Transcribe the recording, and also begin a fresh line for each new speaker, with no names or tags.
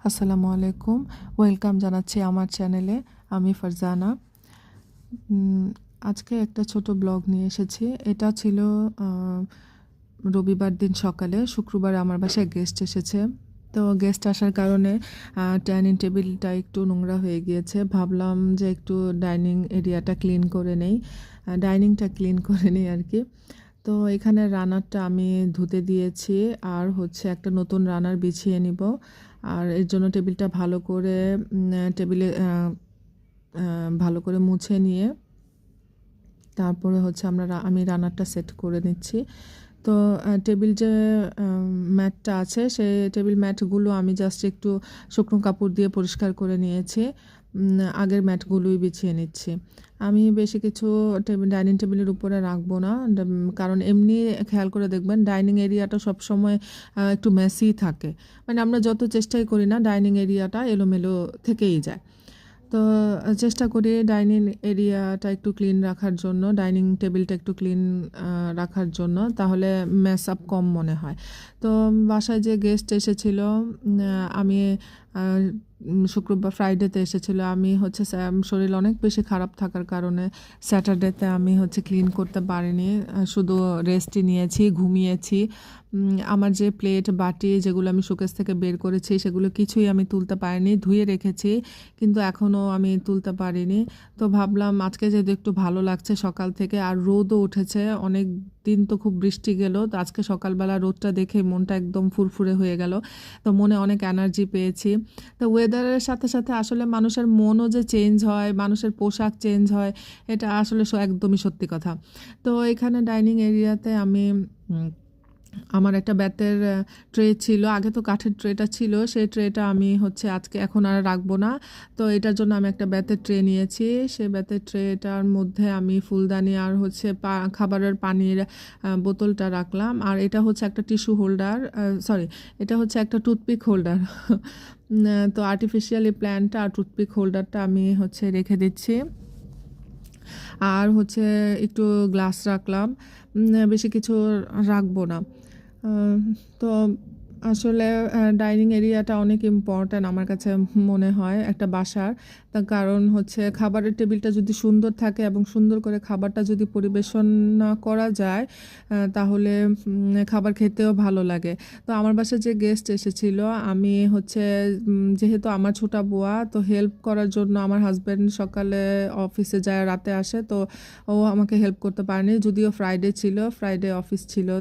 আসসালামু আলাইকুম, ওয়েলকাম জানাচ্ছি আমার চ্যানেলে। আমি ফারজানা। উম, আজকে একটা ছোট ব্লগ নিয়ে এসেছি। এটা ছিল রবিবার দিন সকালে। শুক্রবার আমার বাসায় গেস্ট এসেছে। তো গেস্ট আসার কারণে ডাইনিং টেবিলটা একটু নোংরা হয়ে গিয়েছে। ভাবলাম যে একটু ডাইনিং এরিয়াটা ক্লিন করে নেই, ডাইনিংটা ক্লিন করে নেই আর কি। তো এখানে রানারটা আমি ধুতে দিয়েছি, আর হচ্ছে একটা নতুন রানার বিছিয়ে নিব। আর এর জন্য টেবিলটা ভালো করে টেবিলে ভালো করে মুছে নিয়ে তারপরে হচ্ছে আমি রানারটা সেট করে নিচ্ছি। তো টেবিল যে ম্যাটটা আছে সেই টেবিল ম্যাটগুলো আমি জাস্ট একটু শুকনো কাপড় দিয়ে পরিষ্কার করে নিয়েছি। আগের ম্যাটগুলোই বিছিয়ে নিচ্ছি। আমি বেশি কিছু ডাইনিং টেবিলের উপরে রাখবো না, কারণ এমনি খেয়াল করে দেখবেন ডাইনিং এরিয়াটা সবসময় একটু মেসি থাকে। মানে আমরা যত চেষ্টাই করি না, ডাইনিং এরিয়াটা এলোমেলো থেকেই যায়। তো চেষ্টা করি ডাইনিং এরিয়াটা একটু ক্লিন রাখার জন্য, ডাইনিং টেবিলটা একটু ক্লিন রাখার জন্য, তাহলে মেস আপ কম মনে হয়। তো বাসায় যে গেস্ট এসেছিল, আমি শুক্রবার ফ্রাইডেতে এসেছিল। আমি হচ্ছে শরীর অনেক বেশি খারাপ থাকার কারণে স্যাটারডেতে আমি হচ্ছে ক্লিন করতে পারিনি, শুধু রেস্টই নিয়েছি, ঘুমিয়েছি। আমার যে প্লেট বাটি যেগুলো আমি শোকেস থেকে বের করেছি সেগুলো কিছুই আমি তুলতে পারিনি, ধুয়ে রেখেছি কিন্তু এখনও আমি তুলতে পারিনি। তো ভাবলাম আজকে যেহেতু একটু ভালো লাগছে সকাল থেকে, আর রোদও উঠেছে, অনেক দিন তো খুব বৃষ্টি গেল, তো আজকে সকালবেলা রোদটা দেখে মনটা একদম ফুরফুরে হয়ে গেল। তো মনে অনেক এনার্জি পেয়েছি। তো ওয়েদারের সাথে সাথে আসলে মানুষের মনও যে চেঞ্জ হয়, মানুষের পোশাক চেঞ্জ হয়, এটা আসলে একদমই সত্যি কথা। তো এখানে ডাইনিং এরিয়াতে আমি আমার একটা বেতের ট্রে ছিল, আগে তো কাঠের ট্রেটা ছিল, সেই ট্রেটা আমি হচ্ছে আজকে এখন আর রাখবো না। তো এটার জন্য আমি একটা বেতের ট্রে নিয়েছি। সেই বেতের ট্রেটার মধ্যে আমি ফুলদানি আর হচ্ছে খাবারের পানির বোতলটা রাখলাম। আর এটা হচ্ছে একটা টিস্যু হোল্ডার, সরি, এটা হচ্ছে একটা টুথপিক হোল্ডার। তো আর্টিফিশিয়ালি প্ল্যান্টটা আর টুথপিক হোল্ডারটা আমি হচ্ছে রেখে দিচ্ছি। আর হচ্ছে একটু গ্লাস রাখলাম, বেশি কিছু রাখবো না। তো আসলে ডাইনিং এরিয়াটা অনেক ইম্পর্ট্যান্ট আমার কাছে মনে হয় একটা বাসার। তার কারণ হচ্ছে খাবারের টেবিলটা যদি সুন্দর থাকে এবং সুন্দর করে খাবারটা যদি পরিবেশন না করা যায়, তাহলে খাবার খেতেও ভালো লাগে। তো আমার বাসায় যে গেস্ট এসেছিল, আমি হচ্ছে যেহেতু আমার ছোটা বুয়া, তো হেল্প করার জন্য আমার হাজব্যান্ড সকালে অফিসে যায়, রাতে আসে, তো ও আমাকে হেল্প করতে পারেনি, যদিও ফ্রাইডে ছিল, ফ্রাইডে অফিস ছিল।